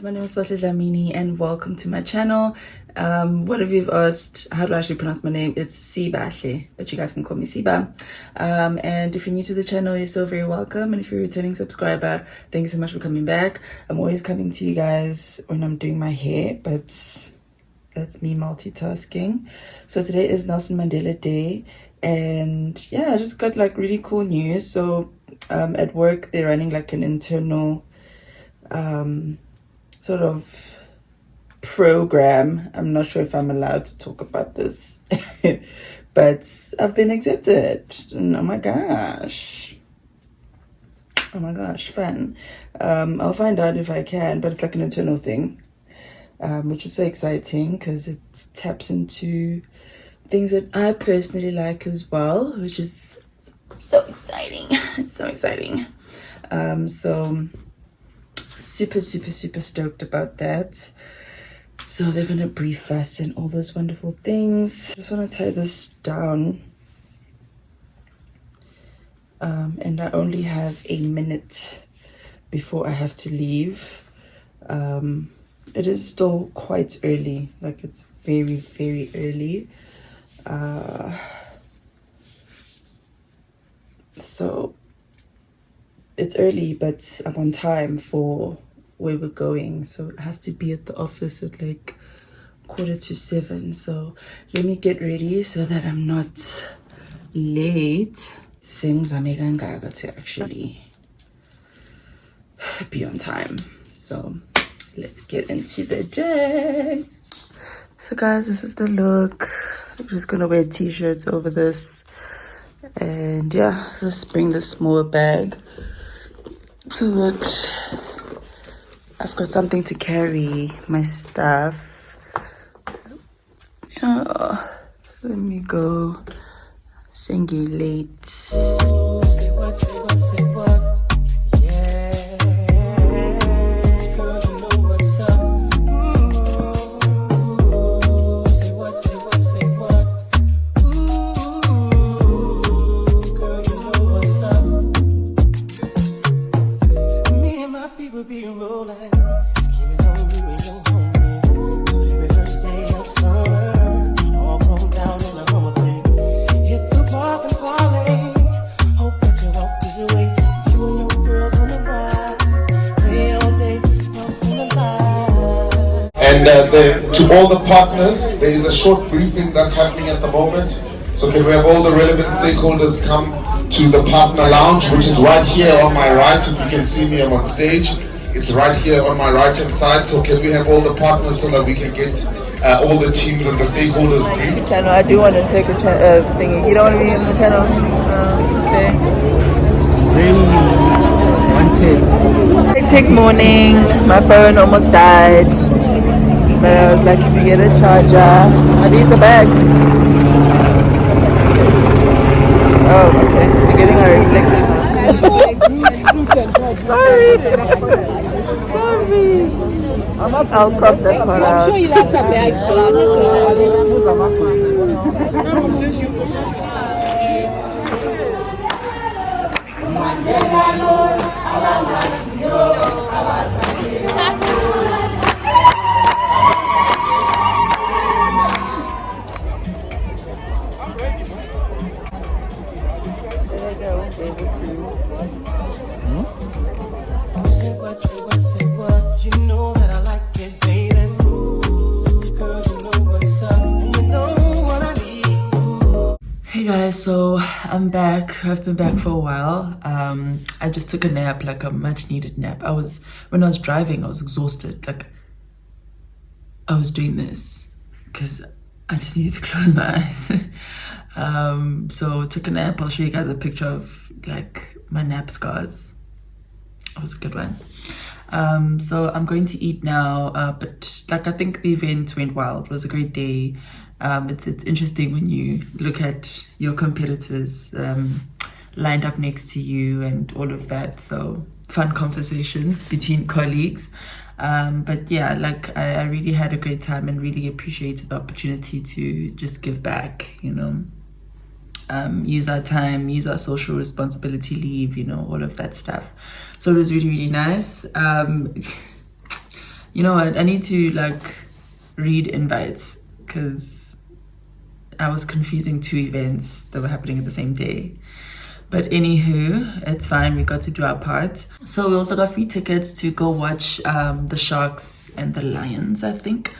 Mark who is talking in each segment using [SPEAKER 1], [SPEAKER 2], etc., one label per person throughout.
[SPEAKER 1] my name is Vatle Dlamini and welcome to my channel. One of you have asked how do I actually pronounce my name. It's Sibahle, but you guys can call me Siba. And if you're new to the channel, you're so very welcome. And if you're a returning subscriber, thank you so much for coming back. I'm always coming to you guys when I'm doing my hair, but that's me multitasking. So today is Nelson Mandela Day, and yeah, I just got like really cool news. So at work they're running like an internal sort of program. I'm not sure if I'm allowed to talk about this, but I've been accepted. And oh my gosh, fun. I'll find out if I can, but it's like an internal thing, which is so exciting because it taps into things that I personally like as well, which is so exciting. It's so exciting. So super stoked about that. So they're gonna brief us and all those wonderful things. Just want to tie this down, and I only have a minute before I have to leave. It is still quite early, like it's very early. So it's early, but I'm on time for where we're going. So I have to be at the office at like 6:45. So let me get ready so that I'm not late. Things are making gaga to actually be on time. So let's get into the day. So guys, this is the look. I'm just gonna wear t-shirts over this, and yeah, just bring the small bag so that I've got something to carry my stuff. Yeah, let me go singulate.
[SPEAKER 2] To all the partners, there is a short briefing that's happening at the moment. So can we have all the relevant stakeholders come to the partner lounge, which is right here on my right. If you can see me, I'm on stage. It's right here on my right hand side. So can we have all the partners so that we can get all the teams and the stakeholders briefed?
[SPEAKER 1] Channel. I do want a sacred thingy. You don't want to be on the channel? Okay.
[SPEAKER 3] Really wanted.
[SPEAKER 1] Hectic morning. My phone almost died, but I was lucky to get a charger. Are these the bags? Oh, okay. We're getting our reflectors now. Sorry. I'll crop that part out.
[SPEAKER 4] I'm sure you'll have some bags for
[SPEAKER 1] Hey guys, so I'm back. I've been back for a while. I just took a nap, like a much needed nap. When I was driving, I was exhausted. Like I was doing this because I just needed to close my eyes. So took a nap. I'll show you guys a picture of like my nap scars. It was a good one. So I'm going to eat now, but like I think the event went well. It was a great day. It's interesting when you look at your competitors lined up next to you and all of that. So fun conversations between colleagues. But yeah, like I really had a great time and really appreciated the opportunity to just give back, you know. Use our time, use our social responsibility leave, you know, all of that stuff. So it was really, really nice. You know what? I need to like read invites because I was confusing two events that were happening at the same day. But anywho, it's fine. We got to do our part. So we also got free tickets to go watch the Sharks and the Lions, I think.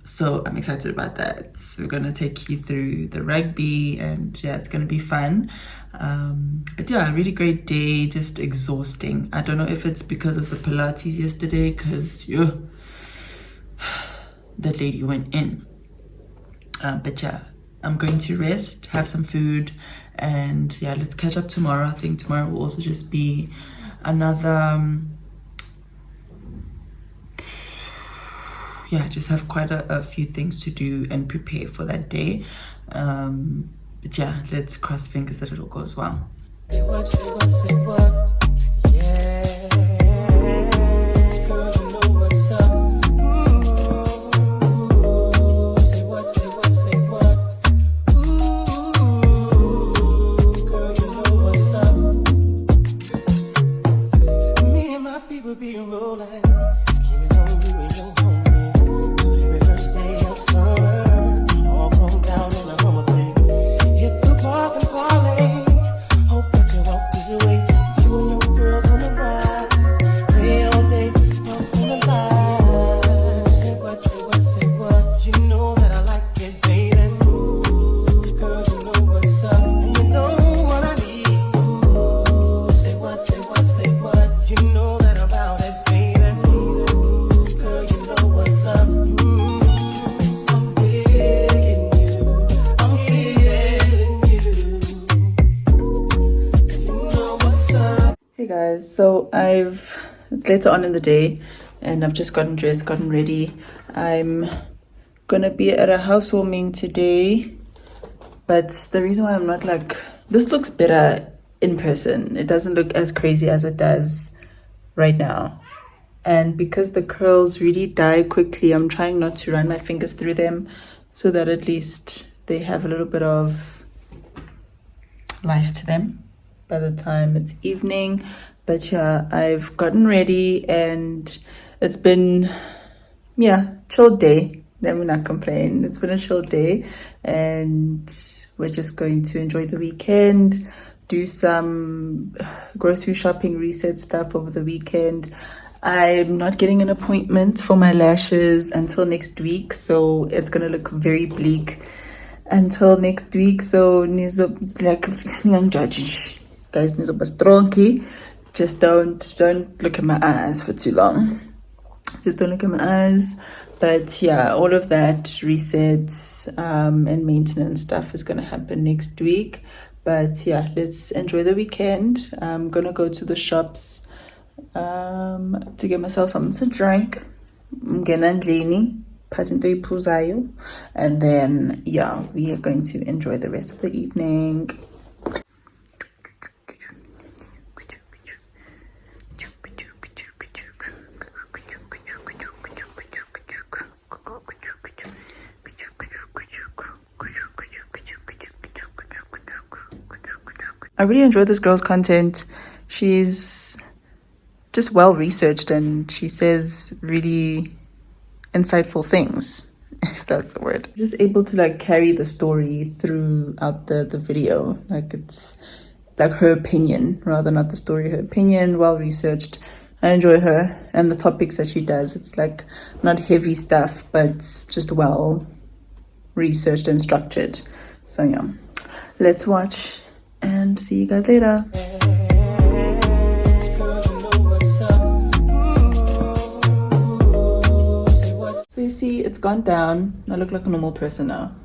[SPEAKER 1] So I'm excited about that. We're going to take you through the rugby and yeah, it's going to be fun. But yeah, a really great day, just exhausting. I don't know if it's because of the Pilates yesterday because that lady went in. But yeah, I'm going to rest, have some food, and yeah, let's catch up tomorrow. I think tomorrow will also just be another yeah, just have quite a few things to do and prepare for that day. But yeah, let's cross fingers that it all goes well. Hey guys, so it's later on in the day and I've just gotten dressed, gotten ready. I'm gonna be at a housewarming today, but the reason why I'm not like, this looks better in person. It doesn't look as crazy as it does right now. And because the curls really die quickly, I'm trying not to run my fingers through them so that at least they have a little bit of life to them by the time it's evening. But yeah, I've gotten ready and it's been, yeah, chill day. Let me not complain. It's been a chill day and we're just going to enjoy the weekend, do some grocery shopping, reset stuff over the weekend. I'm not getting an appointment for my lashes until next week, so it's gonna look very bleak until next week. So nizo like young judge, guys, nizo stronky. Just don't look at my eyes for too long. Just don't look at my eyes. But yeah, all of that resets and maintenance stuff is gonna happen next week. But yeah, let's enjoy the weekend. I'm gonna go to the shops to get myself something to drink. And then yeah, we are going to enjoy the rest of the evening. I really enjoy this girl's content. She's just well researched and she says really insightful things, if that's a word. Just able to like carry the story throughout the video. Like it's like her opinion, rather not the story, her opinion, well researched. I enjoy her and the topics that she does. It's like not heavy stuff, but it's just well researched and structured. So yeah, let's watch and see you guys later. So you see, it's gone down. I look like a normal person now.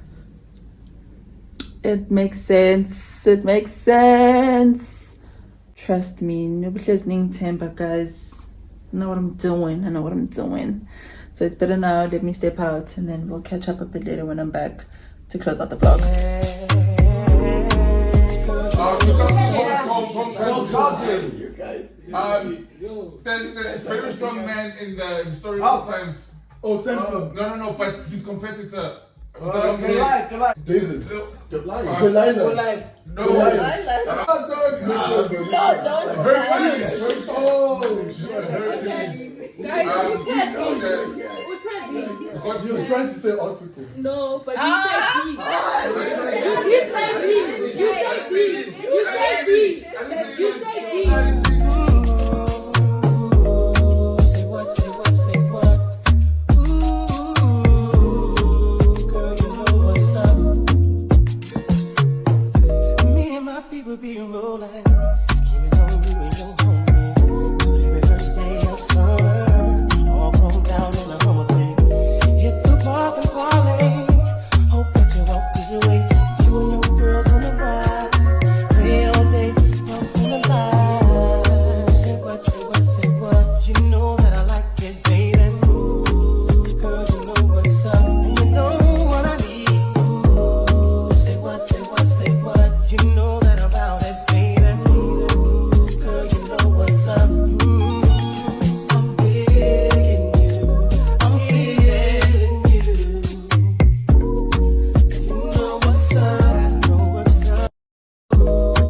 [SPEAKER 1] It makes sense. It makes sense. Trust me. Nobody's listening temper, guys. I know what I'm doing. I know what I'm doing. So it's better now. Let me step out and then we'll catch up a bit later when I'm back to close out the vlog.
[SPEAKER 4] There's a very strong man in the historical times.
[SPEAKER 5] Oh, Samson.
[SPEAKER 4] No, but his competitor.
[SPEAKER 5] David.
[SPEAKER 4] Delilah. No.
[SPEAKER 5] Very funny. Oh, shit.
[SPEAKER 6] Guys, who said B?
[SPEAKER 4] Okay.
[SPEAKER 6] Who said B?
[SPEAKER 5] He was trying to say article.
[SPEAKER 6] No, but you said B. You said B. You said B. You said B. You said B.